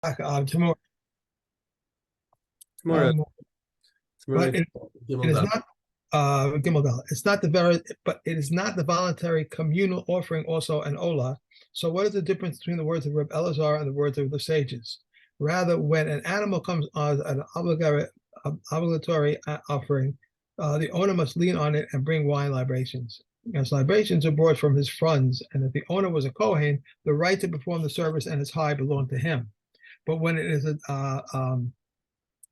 Temura. Temura, Um, but Temura, it is Gimel not Gimel Dal. It's not the very, but it is not the voluntary communal offering also an olah. So what is the difference between the words of Reb Elazar and the words of the sages? Rather, when an animal comes as an obligatory offering, the owner must lean on it and bring wine libations. As libations are brought from his funds, and if the owner was a Kohen, the right to perform the service and its high belonged to him. But when it is a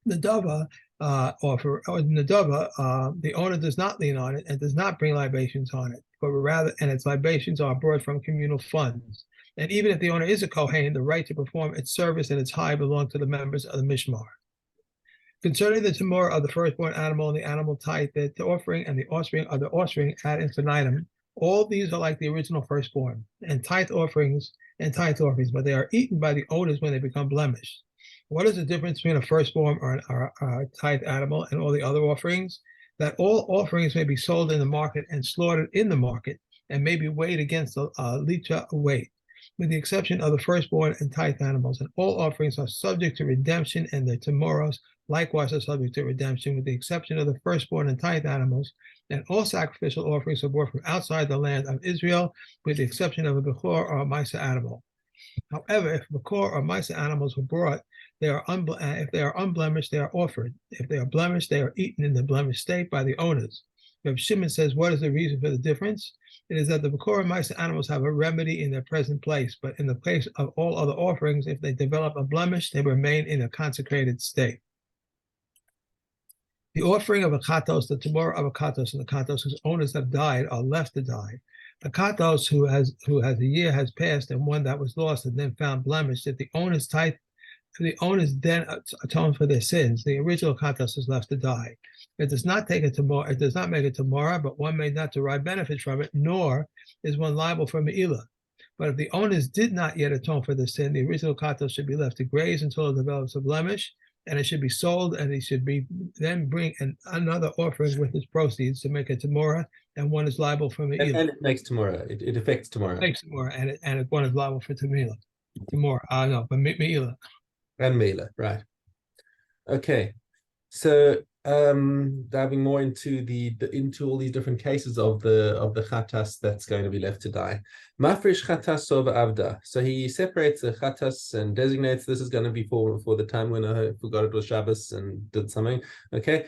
Nadava, or Nadava, the owner does not lean on it and does not bring libations on it, but rather, and its libations are brought from communal funds. And even if the owner is a Kohen, the right to perform its service and its high belong to the members of the Mishmar. Concerning the Temura of the firstborn animal and the animal type, the offering and the offspring of the offspring ad infinitum, all these are like the original firstborn, and tithe offerings, but they are eaten by the owners when they become blemished. What is the difference between a firstborn or a tithe animal and all the other offerings? That all offerings may be sold in the market and slaughtered in the market, and may be weighed against a licha weight, with the exception of the firstborn and tithe animals. And all offerings are subject to redemption, and their temoros likewise are subject to redemption, with the exception of the firstborn and tithe animals. And all sacrificial offerings are brought from outside the land of Israel, with the exception of a Bechor or a Misa animal. However, if Bechor or Misa animals were brought, if they are unblemished, they are offered. If they are blemished, they are eaten in the blemished state by the owners. Reb Shimon says, what is the reason for the difference? It is that the Bechor and Misa animals have a remedy in their present place, but in the place of all other offerings, if they develop a blemish, they remain in a consecrated state. The offering of a katos, the temura of a katos, and the katos whose owners have died are left to die. The katos who has a year has passed and one that was lost and then found blemished, if the owners then atone for their sins, the original katos is left to die. It does not make a temura, but one may not derive benefit from it, nor is one liable for me'ilah. But if the owners did not yet atone for the sin, the original katos should be left to graze until it develops a blemish, and it should be sold, and he should then bring another offering with its proceeds to make a temura, and one is liable for me'ilah. And it makes Temura. It affects Temura. Makes temura, and one is liable for temura. No, but me'ilah. And Mela, right. Okay. So diving more into into all these different cases of the chatas that's going to be left to die. Mafresh chatas sova avda. So he separates the chatas and designates this is going to be for the time when I forgot it was Shabbos and did something. Okay.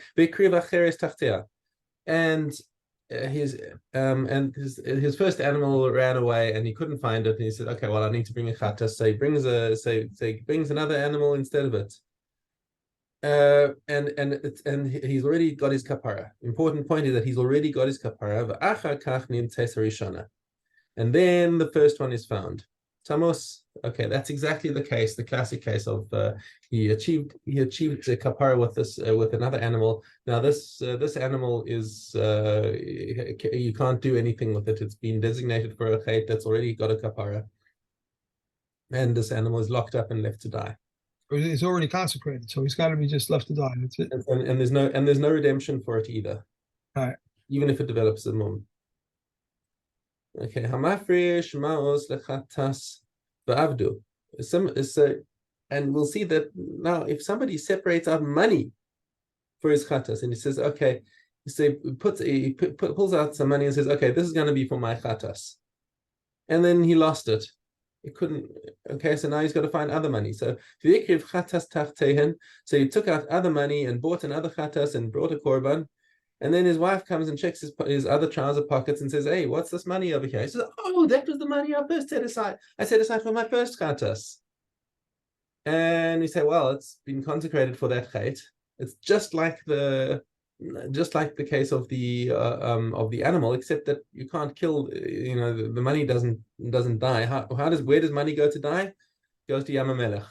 And his first animal ran away and he couldn't find it, and he said, okay, well, I need to bring a chatas. So he brings another animal instead of it. And he's already got his kapara. Important point is that he's already got his kapara. And then the first one is found. Tamos. Okay, that's exactly the case, the classic case of he achieved the kapara with another animal. Now this animal is you can't do anything with it. It's been designated for a chait that's already got a kapara, and this animal is locked up and left to die. It's already consecrated, so he's got to be just left to die. That's it. And there's no redemption for it either. All right. Even if it develops a mum. Okay, hamafresh maos lechatas v'avdu. And we'll see that now if somebody separates out money for his chatas and he says, okay, he pulls out some money and says, okay, this is going to be for my chatas, and then he lost it. It couldn't. Okay, so now he's got to find other money. So he took out other money and bought another chatas and brought a korban. And then his wife comes and checks his other trouser pockets and says, hey, what's this money over here? He says, oh, that was the money I first set aside. I set aside for my first chatas. And he said, well, it's been consecrated for that chait. It's just like the case of the animal, except that you can't kill. The money doesn't die. Where does money go to die? It goes to Yam HaMelech.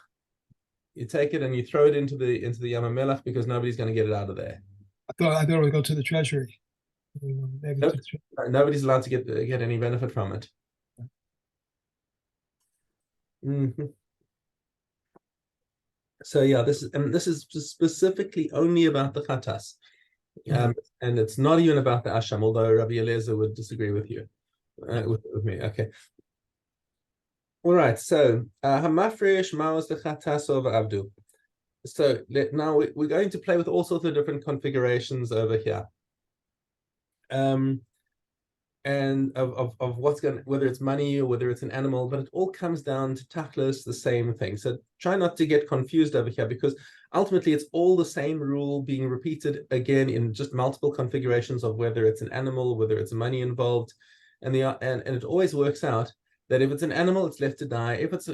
You take it and you throw it into the Yam HaMelech because nobody's going to get it out of there. I thought it would go to the treasury. Nope. Nobody's allowed to get any benefit from it. Mm-hmm. So yeah, this is specifically only about the chatas, and it's not even about the asham. Although Rabbi Eliezer would disagree with you, with me. Okay. All right, so hamafresh maos lechatas over avdu. So now we're going to play with all sorts of different configurations over here. And of what's going, whether it's money or whether it's an animal, but it all comes down to tachlis, the same thing. So try not to get confused over here, because ultimately it's all the same rule being repeated again in just multiple configurations of whether it's an animal, whether it's money involved, and it always works out that if it's an animal, it's left to die. If it's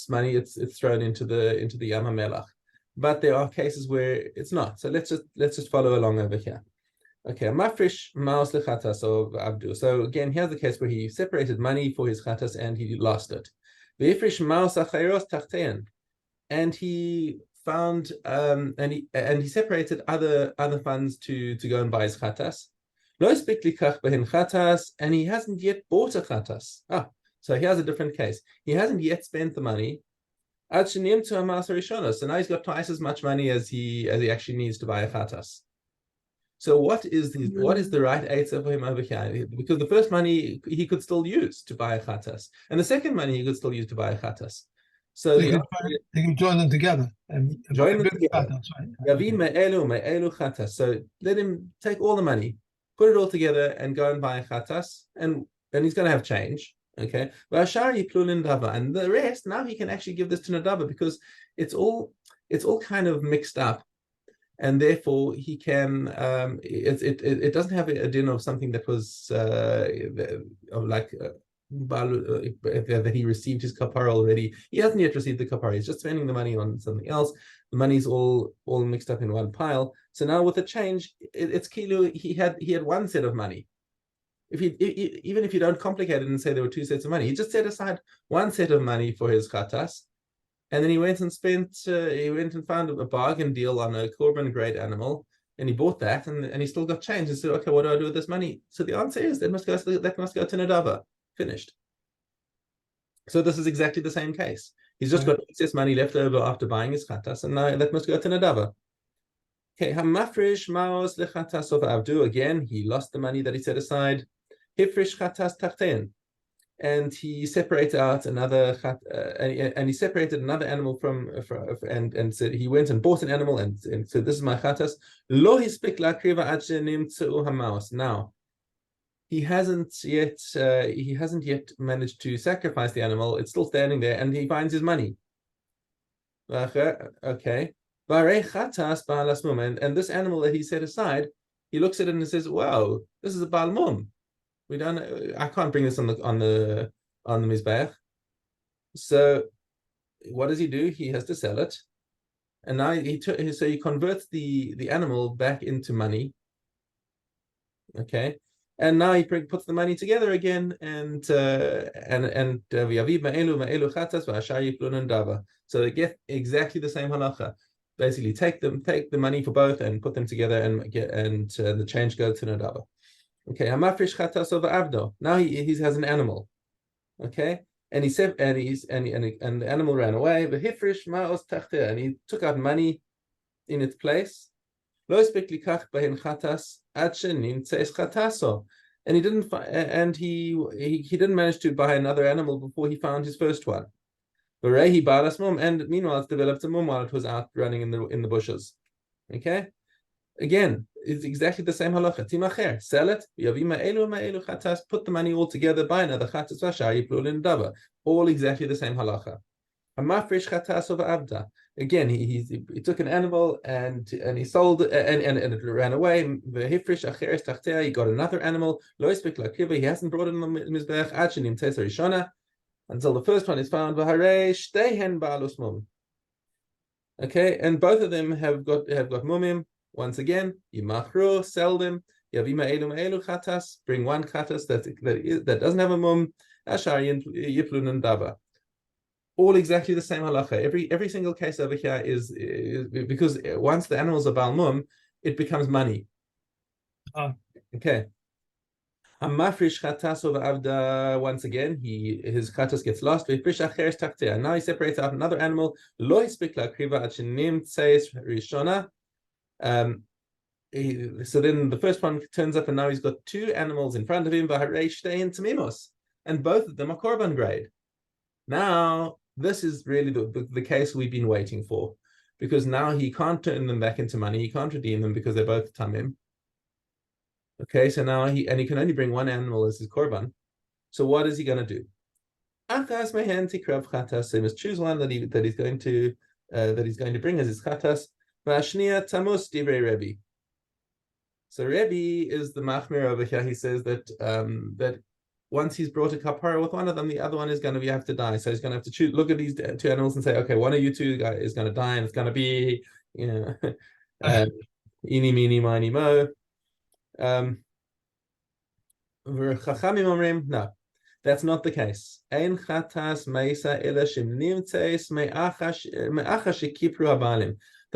money, it's thrown into the Yam HaMelach. But there are cases where it's not. So let's just follow along over here. Okay, mafresh maos lechatas of abdu. So again, here's the case where he separated money for his chatas and he lost it. Ve'ifresh maos achayros tachtein, and he found and he separated other funds to go and buy his chatas. Lo spik likach behin chatas, and he hasn't yet bought a chatas. So here's a different case. He hasn't yet spent the money. Ad shenim to hamas harishona. So now he's got twice as much money as he actually needs to buy a chatas. So what is the right eitzah for him over here? Because the first money he could still use to buy a chatas, and the second money he could still use to buy a chatas. So they can join them together and join them together. Chatas, right? So let him take all the money, put it all together, and go and buy a chatas, and he's going to have change. Okay, and the rest now he can actually give this to Nadava, because it's all kind of mixed up. And therefore he can it doesn't have a din of something that was that he received his kapara already. He hasn't yet received the kapara. He's just spending the money on something else. The money's all mixed up in one pile. So now with the change, it's kilu. He had one set of money. Even if you don't complicate it and say there were two sets of money, he just set aside one set of money for his chatas. And then he went and found a bargain deal on a korban grade animal, and he bought that, and he still got change. And said, okay, what do I do with this money? So the answer is that must go to Nadava. Finished. So this is exactly the same case. He's just got excess money left over after buying his chatas, and now that must go to Nadava. Okay, hamafresh maos lechatas of avdu. Again, he lost the money that he set aside. Hifresh chatas tachten. And he separated out another and he separated another animal from and said he went and bought an animal and said, this is my chatas. Lo hispik lakriva ad shenimtzeu hamaos. Now he hasn't yet managed to sacrifice the animal. It's still standing there, and he finds his money. Okay. And this animal that he set aside, he looks at it and says, wow, this is a Baal Mum. I can't bring this on the mizbeach. So what does he do? He has to sell it, and now he converts the animal back into money. Okay, and now he puts the money together again, so they get exactly the same halacha. Basically, take the money for both and put them together, and the change goes to Nadava. Okay, hamafresh chatas over avdo. Now he has an animal. Okay, and the animal ran away. But hifresh maos tachte, and he took out money in its place. Lo spek likach behin chatas ad shenimtzeis chataso, and he didn't manage to buy another animal before he found his first one. Berehi balas mum, and meanwhile it's developed a mum while it was out running in the bushes. Okay. Again, it's exactly the same halacha. Timacher, sell it. Chatas, put the money all together, buy another chatas v'ashar yiplul in dava. All exactly the same halacha. Hamafresh chatas over avda. Again, he took an animal and he sold it and it ran away. V'hifresh acheres tachtea. He got another animal. Lo ispik lakiva. He hasn't brought it in the mizbech. Ad shenim tes rishona, until the first one is found. V'harei shtehen ba'alus mum. Okay, and both of them have got mumim. Once again, yimachru, sell them. Yavima elu chatas, bring one chatas that doesn't have a mum. Ashar yiplun and dava. All exactly the same halacha. Every single case over here is because once the animals are bal mum, it becomes money. Okay. Hamafrish chatas over avda. Once again, his chatas gets lost. And now he separates out another animal. Lo hispik lakriva ad shenim tzeis rishona. So then the first one turns up, and now he's got two animals in front of him. and both of them are korban grade. Now, this is really the case we've been waiting for, because now he can't turn them back into money. He can't redeem them because they're both tamim. Okay, so now he can only bring one animal as his korban. So what is he going to do? So he must choose one that he's going to bring as his chatas. So Rebbe is the machmir over here. He says that that once he's brought a kapara with one of them, the other one is going to have to die. So he's going to have to look at these two animals and say, okay, one of you two is going to die, and it's going to be, eeny, meeny, miny, mo. No, that's not the case. The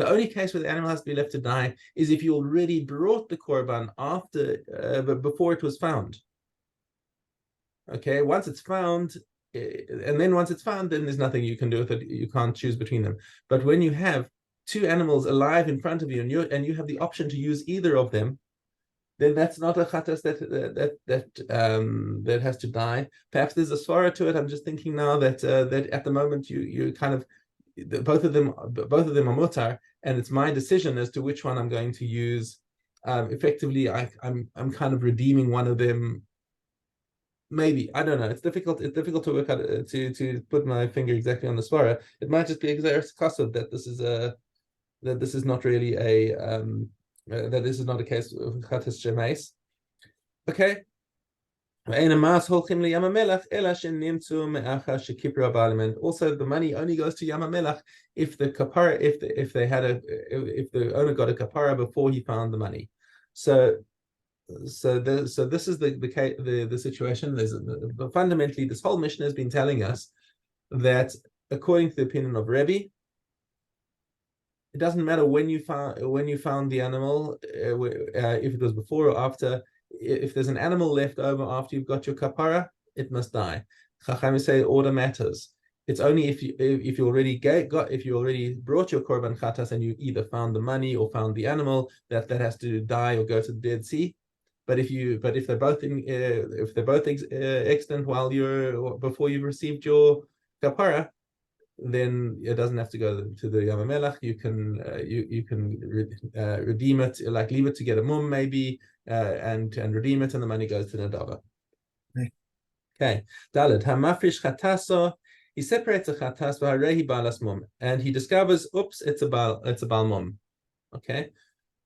only case where the animal has to be left to die is if you already brought the korban before it was found. Okay, once it's found, then there's nothing you can do with it. You can't choose between them. But when you have two animals alive in front of you, and you have the option to use either of them, then that's not a chatas that has to die. Perhaps there's a svara to it. I'm just thinking now that at the moment you kind of both of them are mutar, and it's my decision as to which one I'm going to use. Effectively, I'm kind of redeeming one of them. Maybe, I don't know. It's difficult to work out to put my finger exactly on the svara. It might just be exeris that this is not really that this is not a case of chatas shemais. Okay. Also, the money only goes to Yamamelach if the kapara, if the owner got a kapara before he found the money. So this is the situation. Fundamentally, this whole Mishna has been telling us that according to the opinion of Rebbe, it doesn't matter when you found the animal, if it was before or after. If there's an animal left over after you've got your kapara, it must die. Chachamim say order matters. It's only if you already brought your korban chatas and you either found the money or found the animal that has to die or go to the Dead Sea. But if they're both extant before you've received your kapara, then it doesn't have to go to the Yamamelach. You can redeem it, like leave it to get a mum maybe, and redeem it, and the money goes to Nadava. Okay. Daled hamafrish chataso. He separates a chatas v'harehi balas mum, and he discovers, oops, it's a bal mum. Okay.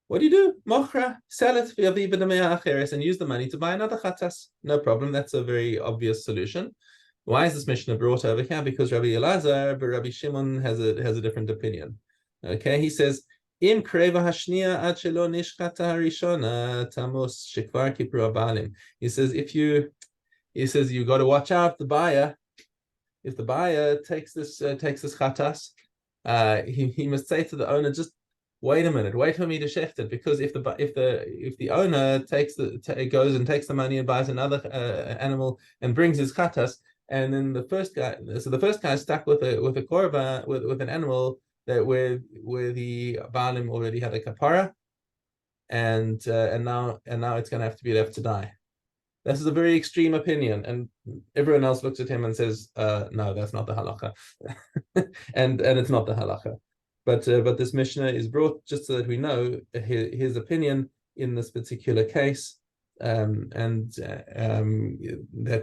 What do? Mochra, sell it and use the money to buy another chatas. No problem. That's a very obvious solution. Why is this Mishnah brought over here? Because Rabbi Elazar, but Rabbi Shimon has a different opinion. Okay, he says, Im kreva hashnia ad shelo nishchata harishona tamos shekvar kipur abalim. He says you got to watch out the buyer. If the buyer takes this chatas, he must say to the owner, just wait a minute, wait for me to shecht it, because if the owner goes and takes the money and buys another animal and brings his chatas, and then the first guy is stuck with a korban with an animal that where the Baalim already had a kapara, and now it's going to have to be left to die. This is a very extreme opinion, and everyone else looks at him and says, "No, that's not the halacha," and it's not the halacha. But this Mishnah is brought just so that we know his opinion in this particular case. And that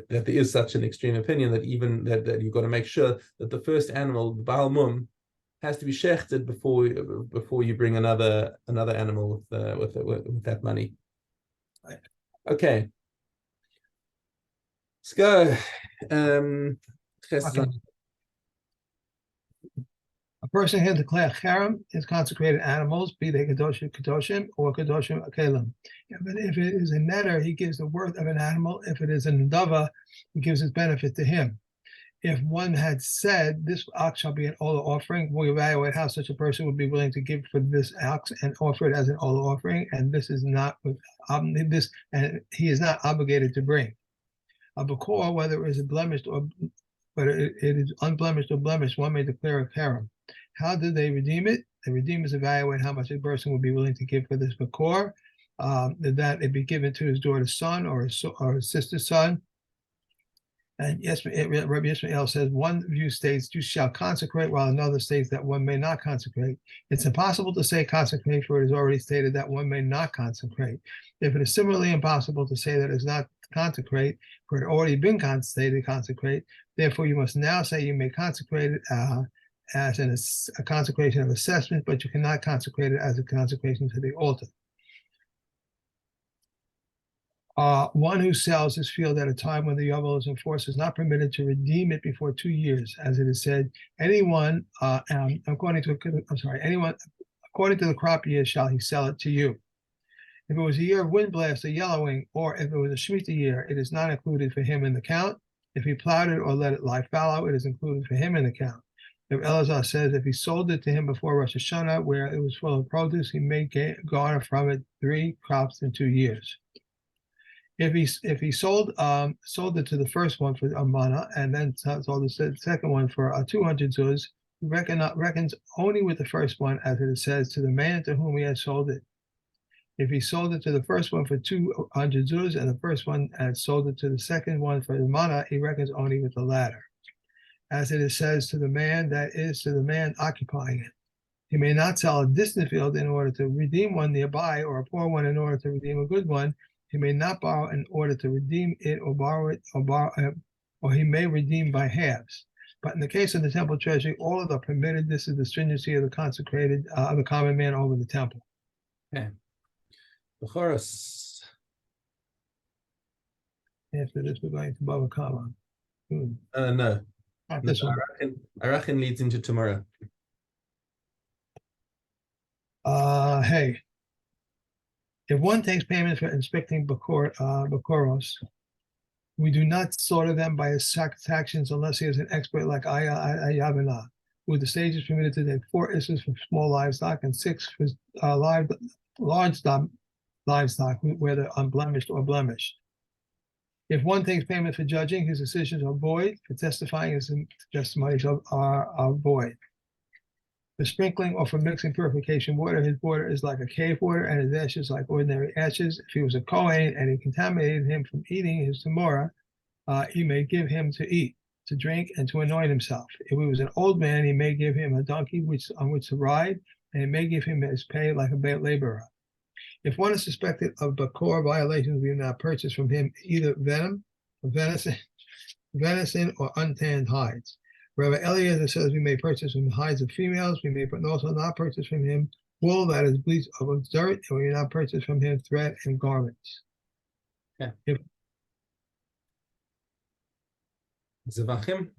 there is such an extreme opinion that even that you've got to make sure that the first animal, the Baal Mum, has to be shechted before you bring another animal with that money. Okay, let's go. Okay. A person can declare cherem is consecrated animals, be they kedoshim or kedoshim akelim. If it is a netter, he gives the worth of an animal. If it is a nadava, he gives his benefit to him. If one had said this ox shall be an ola offering, we'll evaluate how such a person would be willing to give for this ox and offer it as an ola offering, and this is not and he is not obligated to bring. A bakor, whether it is blemished or whether it is unblemished or blemished, one may declare a cherem. How do they redeem it? The redeemers evaluate how much a person would be willing to give for this bakor, that it be given to his daughter's son or his sister's son, And yes, Rabbi Yisrael says one view states you shall consecrate, while another states that one may not consecrate. It's impossible to say consecrate, for it is already stated that one may not consecrate. If it is similarly impossible to say that it is not consecrate, for it had already been stated consecrate, therefore you must now say you may consecrate it as a consecration of assessment, but you cannot consecrate it as a consecration to the altar. One who sells his field at a time when the Yovel is in force is not permitted to redeem it before 2 years, as it is said, anyone according to the crop year shall he sell it to you. If it was a year of wind blast or yellowing, or if it was a Shemitah year, it is not included for him in the count. If he plowed it or let it lie fallow, it is included for him in the count. If Elazar says if he sold it to him before Rosh Hashanah, where it was full of produce, he may garner from it 3 crops in 2 years. If he sold it to the first one for a mana and then sold the second one for 200 zuz, he reckons only with the first one, as it says, to the man to whom he has sold it. If he sold it to the first one for 200 zuz and the first one had sold it to the second one for the mana, he reckons only with the latter. As it says, to the man, that is, to the man occupying it. He may not sell a distant field in order to redeem one nearby, or a poor one in order to redeem a good one. He may not borrow in order to redeem it, or borrow it, or he may redeem by halves. But in the case of the temple treasury, all of them are permitted. This is the stringency of the consecrated, of the common man over the temple. Okay. Bechoros. After this, we're going to Bava Kama. No. Not this one. Arachin leads into Temura. Hey. If one takes payment for inspecting Bakoros, we do not slaughter them by his sanctions unless he is an expert like Ayavana, who the stage is permitted to take 4 issues for small livestock and 6 for large livestock, whether unblemished or blemished. If one takes payment for judging, his decisions are void. For testifying, his testimonies are void. For sprinkling or for mixing purification water, his water is like a cave water, and his ashes like ordinary ashes. If he was a Kohen and he contaminated him from eating his Temura, he may give him to eat, to drink, and to anoint himself. If he was an old man, he may give him a donkey on which to ride, and he may give him his pay like a laborer. If one is suspected of Bakor violations, we do not purchase from him either venom, or venison, or untanned hides. Rabbi Eliezer says we may purchase from the hides of females. We may also not purchase from him wool that is bleached of dirt, and we may not purchase from him thread and garments. Yeah. Zevachim.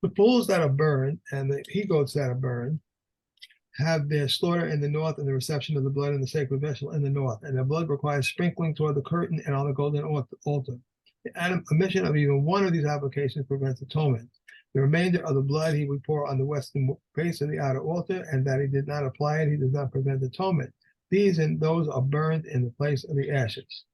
The bulls that are burned and the he-goats that are burned have their slaughter in the north and the reception of the blood in the sacred vessel in the north, and their blood requires sprinkling toward the curtain and on the golden altar. The omission of even one of these applications prevents atonement. The remainder of the blood he would pour on the western base of the outer altar, and that he did not apply it, he does not prevent atonement. These and those are burned in the place of the ashes.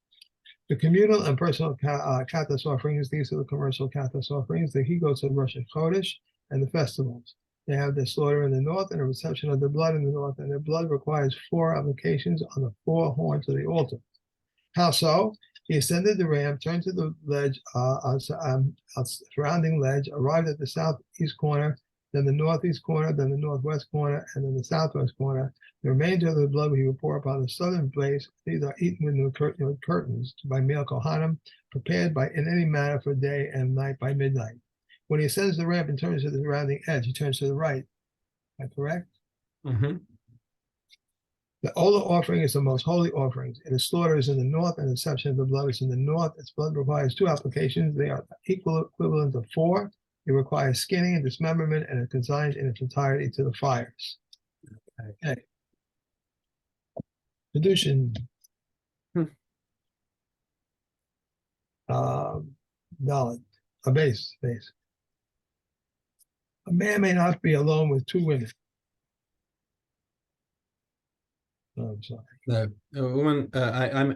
The communal and personal katas offerings, these are the commercial katas offerings, the he-goats of Rosh Chodesh, and the festivals. They have their slaughter in the north and a reception of the blood in the north, and their blood requires 4 applications on the 4 horns of the altar. How so? He ascended the ramp, turned to the ledge, surrounding ledge, arrived at the southeast corner, then the northeast corner, then the northwest corner, and then the southwest corner. The remainder of the blood he will pour upon the southern base. These are eaten with curtains by male Kohanim, prepared in any manner for day and night by midnight. When he ascends the ramp and turns to the surrounding edge, he turns to the right. Is that correct? Mm-hmm. The Ola offering is the most holy offerings. Its slaughter is in the north, and the reception of the blood is in the north. Its blood requires 2 applications. They are equivalent of 4. It requires skinning and dismemberment, and is consigned in its entirety to the fires. Okay. Kedushin. Dalit. A base. A man may not be alone with 2 women. Oh, I'm sorry. No, a woman.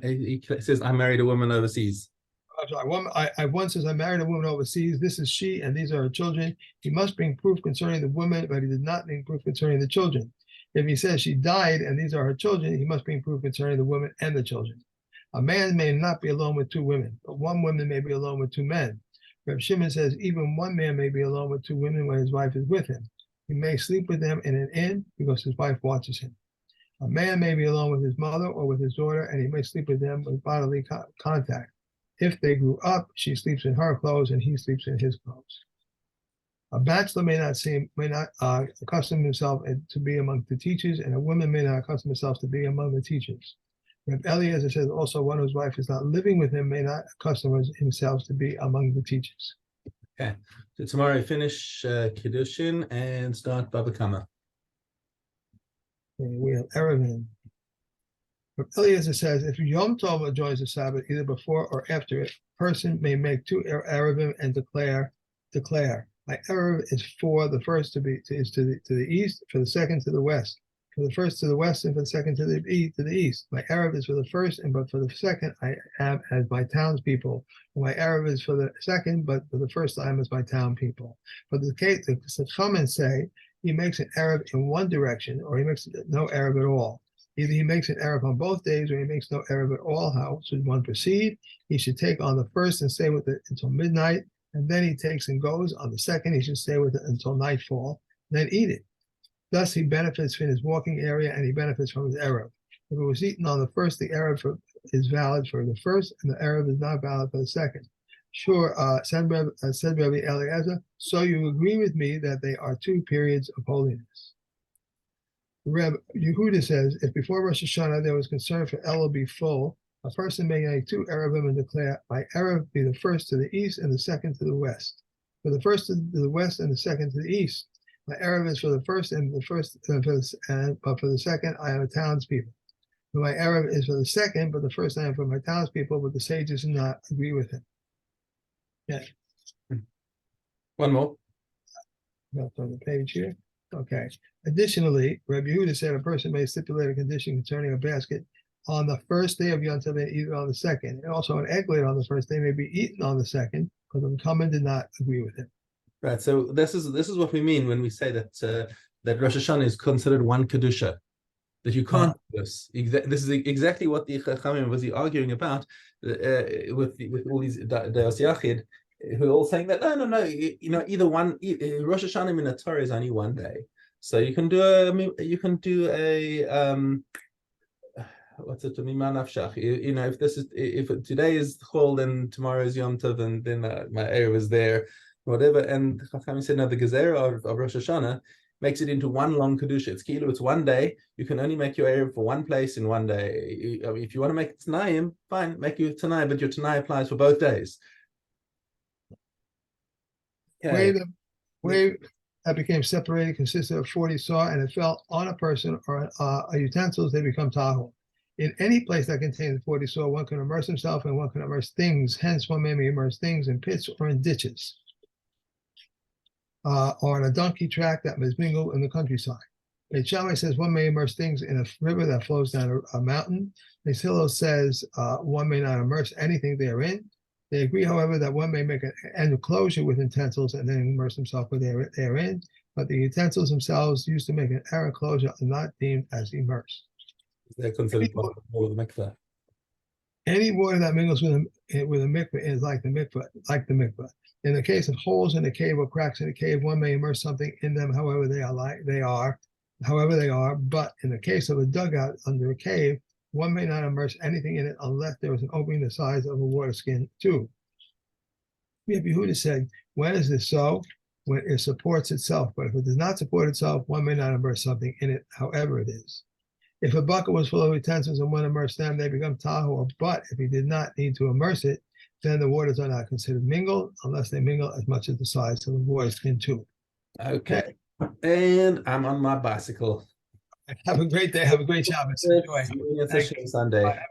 He says I married a woman overseas. I'm sorry. I once says I married a woman overseas. This is she, and these are her children. He must bring proof concerning the woman, but he did not bring proof concerning the children. If he says she died and these are her children, he must bring proof concerning the woman and the children. A man may not be alone with two women, but one woman may be alone with two men. Reb Shimon says even one man may be alone with two women when his wife is with him. He may sleep with them in an inn because his wife watches him. A man may be alone with his mother or with his daughter, and he may sleep with them with bodily contact. If they grew up, she sleeps in her clothes and he sleeps in his clothes. A bachelor may not accustom himself to be among the teachers, and a woman may not accustom herself to be among the teachers. Reb Eliezer says also one whose wife is not living with him may not accustom himself to be among the teachers. Okay, so tomorrow finish Kiddushin and start Baba Kama. We have Erevin. Reb Eliezer says if Yom Tov joins the Sabbath either before or after it, a person may make two Erevim and declare. My Erev is for the first to the east, for the second to the west, for the first to the west, and for the second to the east. My Erev is for the first, and but for the second I am as my townspeople. My Erev is for the second, but for the first I am as my town people. For the case, the Chachamim say he makes an Erev in one direction, or he makes no Erev at all. Either he makes an Erev on both days, or he makes no Erev at all. How should one proceed? He should take on the first and stay with it until midnight. And then he takes and goes on the second. He should stay with it until nightfall, then eat it. Thus he benefits from his walking area and he benefits from his Erev. If it was eaten on the first, the Erev is valid for the first, and the Erev is not valid for the second. Sure, said Rabbi Eliezer, so you agree with me that they are two periods of holiness. Reb Yehuda says, if before Rosh Hashanah there was concern for Elul be full, a person may make two Erevim and declare, my Erev be the first to the east and the second to the west. For the first to the west and the second to the east. My Erev is for the first and but for the second I am a townspeople. My Erev is for the second, but the first I am for my townspeople, but the sages do not agree with him. Yeah. One more. That's on the page here. Okay. Additionally, Rabbi Yehuda said a person may stipulate a condition concerning a basket on the first day of Yom Tov and eat it on the second. And also an egg laid on the first day may be eaten on the second, because the Chachamim did not agree with him. Right. So this is what we mean when we say that that Rosh Hashanah is considered one kedusha. That you can't do this. This is exactly what the Chachamim was arguing about with all these Deos Yachid, who are all saying that no, either one Rosh Hashanah in the Torah is only one day, so you can do a what's it? If today is Chol, then tomorrow is Yom Tov, and then my Erev is there, whatever. And Chachamim said, no, the Gezerah of Rosh Hashanah makes it into one long kedusha. It's one day. You can only make your Erev for one place in one day. If you want to make it Tanayim, fine, make your Tanai, but your Tanai applies for both days. Okay. Way that became separated consisted of 40 saw, and it fell on a person or utensils, they become tahor. In any place that contains 40 saw, one can immerse himself and one can immerse things. Hence, one may immerse things in pits or in ditches, or on a donkey track that is mingled in the countryside. Beit Shammai says one may immerse things in a river that flows down a mountain. Beis Hillel says one may not immerse anything therein. They agree, however, that one may make an enclosure with utensils and then immerse himself therein, but the utensils themselves used to make an enclosure are not deemed as immersed. They're considered part of the mikveh. Any water that mingles with a mikveh is like the mikveh. In the case of holes in a cave or cracks in a cave, one may immerse something in them, however they are. But in the case of a dugout under a cave, one may not immerse anything in it unless there is an opening the size of a water skin tube. Rabbi Yehuda said, when is this so? When it supports itself. But if it does not support itself, one may not immerse something in it, however it is. If a bucket was full of utensils and one immersed them, they become tahor. But if he did not need to immerse it, then the waters are not considered mingled unless they mingle as much as the size of the water skin tube. Okay. And I'm on my bicycle. Have a great day. Have a great Shabbos. Enjoy. See you Sunday. Bye.